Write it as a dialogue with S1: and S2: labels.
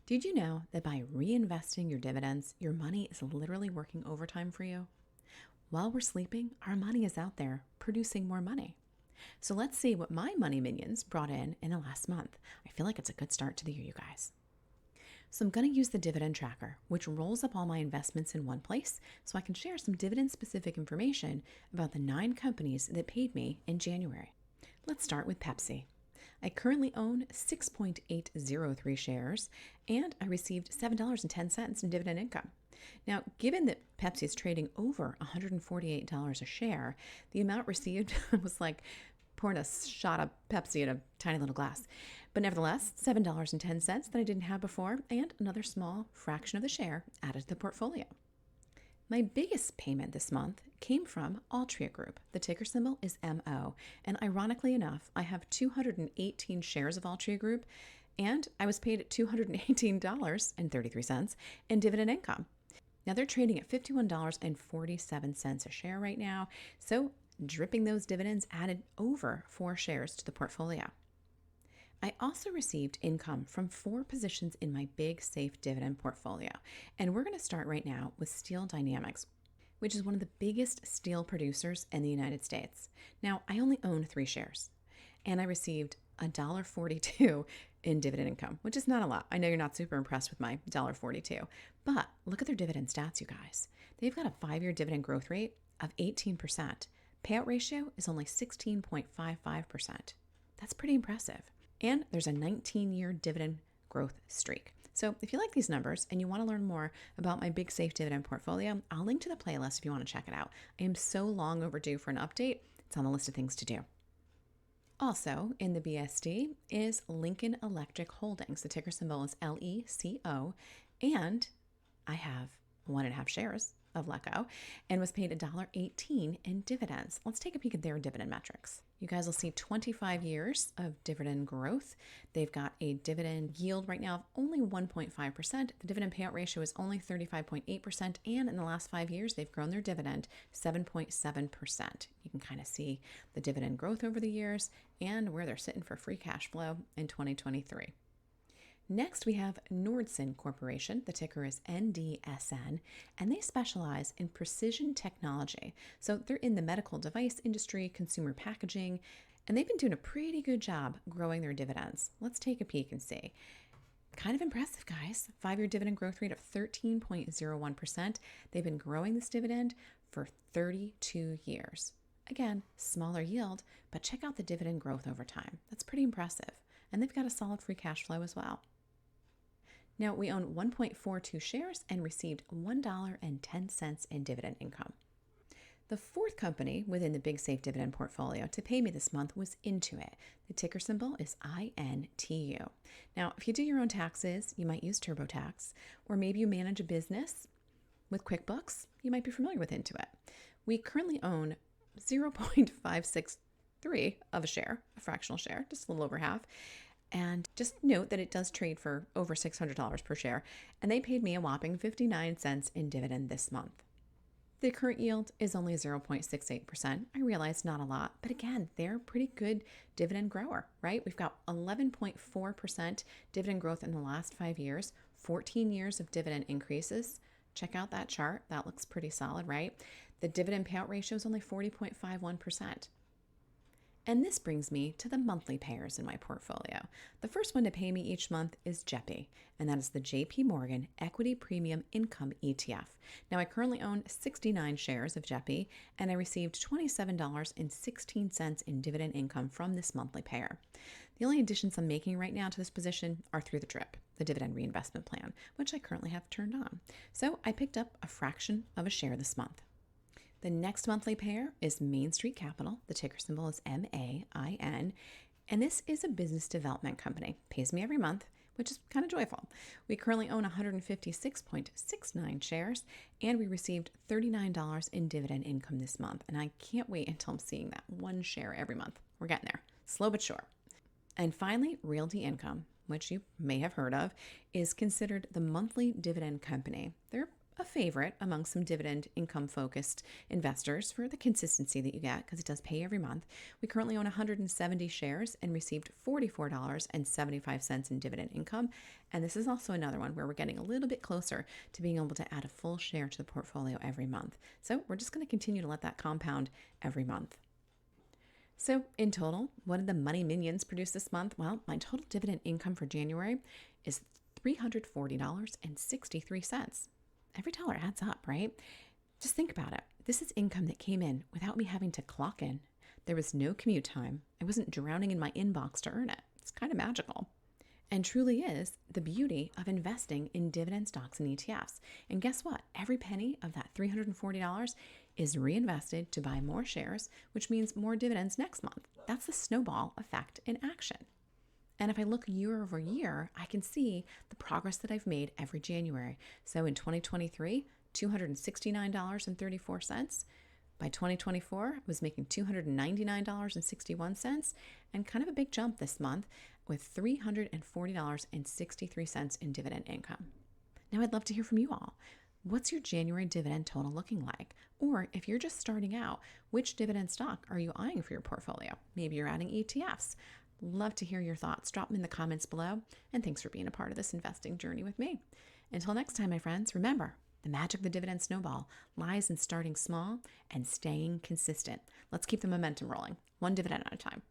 S1: Did you know that by reinvesting your dividends, your money is literally working overtime for you? While we're sleeping, our money is out there producing more money. So let's see what my money minions brought in the last month. I feel like it's a good start to the year, you guys. So I'm going to use the dividend tracker, which rolls up all my investments in one place so I can share some dividend specific information about the 9 companies that paid me in January. Let's start with Pepsi. I currently own 6.803 shares and I received $7.10 in dividend income. Now, given that Pepsi is trading over $148 a share, the amount received was like pouring a shot of Pepsi in a tiny little glass. But nevertheless, $7.10 that I didn't have before, and another small fraction of the share added to the portfolio. My biggest payment this month came from Altria Group. The ticker symbol is MO. And ironically enough, I have 218 shares of Altria Group, and I was paid $218.33 in dividend income. Now they're trading at $51.47 a share right now. So dripping those dividends added over 4 shares to the portfolio. I also received income from 4 positions in my big safe dividend portfolio. And we're going to start right now with Steel Dynamics, which is one of the biggest steel producers in the United States. Now, I only own 3 shares, and I received $1.42 in dividend income, which is not a lot. I know you're not super impressed with my $1.42, but look at their dividend stats, you guys. They've got a 5-year dividend growth rate of 18%. Payout ratio is only 16.55%. That's pretty impressive. And there's a 19-year dividend growth streak. So if you like these numbers and you want to learn more about my big safe dividend portfolio, I'll link to the playlist if you want to check it out. I am so long overdue for an update. It's on the list of things to do. Also in the BSD is Lincoln Electric Holdings. The ticker symbol is LECO. And I have 1.5 shares of LECO and was paid $1.18 in dividends. Let's take a peek at their dividend metrics. You guys will see 25 years of dividend growth. They've got a dividend yield right now of only 1.5%. The dividend payout ratio is only 35.8%. And in the last 5 years, they've grown their dividend 7.7%. You can kind of see the dividend growth over the years and where they're sitting for free cash flow in 2023. Next, we have Nordson Corporation. The ticker is NDSN, and they specialize in precision technology. So they're in the medical device industry, consumer packaging, and they've been doing a pretty good job growing their dividends. Let's take a peek and see. Kind of impressive, guys. 5-year dividend growth rate of 13.01%. They've been growing this dividend for 32 years. Again, smaller yield, but check out the dividend growth over time. That's pretty impressive. And they've got a solid free cash flow as well. Now, we own 1.42 shares and received $1.10 in dividend income. The 4th company within the Big Safe Dividend portfolio to pay me this month was Intuit. The ticker symbol is INTU. Now, if you do your own taxes, you might use TurboTax, or maybe you manage a business with QuickBooks, you might be familiar with Intuit. We currently own 0.563 of a share, a fractional share, just a little over half. And just note that it does trade for over $600 per share, and they paid me a whopping 59 cents in dividend this month. The current yield is only 0.68%. I realize not a lot, but again, they're a pretty good dividend grower, right? We've got 11.4% dividend growth in the last 5 years, 14 years of dividend increases. Check out that chart. That looks pretty solid, right? The dividend payout ratio is only 40.51%. And this brings me to the monthly payers in my portfolio. The first one to pay me each month is JEPI, and that is the JP Morgan Equity Premium Income ETF. Now, I currently own 69 shares of JEPI, and I received $27.16 in dividend income from this monthly payer. The only additions I'm making right now to this position are through the DRIP, the dividend reinvestment plan, which I currently have turned on. So I picked up a fraction of a share this month. The next monthly payer is Main Street Capital. The ticker symbol is MAIN. And this is a business development company. Pays me every month, which is kind of joyful. We currently own 156.69 shares, and we received $39 in dividend income this month. And I can't wait until I'm seeing that 1 share every month. We're getting there, slow but sure. And finally, Realty Income, which you may have heard of, is considered the monthly dividend company. They're a favorite among some dividend income focused investors for the consistency that you get because it does pay every month. We currently own 170 shares and received $44.75 in dividend income. And this is also another one where we're getting a little bit closer to being able to add a full share to the portfolio every month. So we're just going to continue to let that compound every month. So in total, what did the money minions produce this month? Well, my total dividend income for January is $340.63. Every dollar adds up, right? Just think about it. This is income that came in without me having to clock in. There was no commute time. I wasn't drowning in my inbox to earn it. It's kind of magical. And truly is the beauty of investing in dividend stocks and ETFs. And guess what? Every penny of that $340 is reinvested to buy more shares, which means more dividends next month. That's the snowball effect in action. And if I look year over year, I can see the progress that I've made every January. So in 2023, $269.34. By 2024, I was making $299.61, and kind of a big jump this month with $340.63 in dividend income. Now, I'd love to hear from you all. What's your January dividend total looking like? Or if you're just starting out, which dividend stock are you eyeing for your portfolio? Maybe you're adding ETFs. Love to hear your thoughts. Drop them in the comments below. And thanks for being a part of this investing journey with me. Until next time, my friends, remember, the magic of the dividend snowball lies in starting small and staying consistent. Let's keep the momentum rolling, one dividend at a time.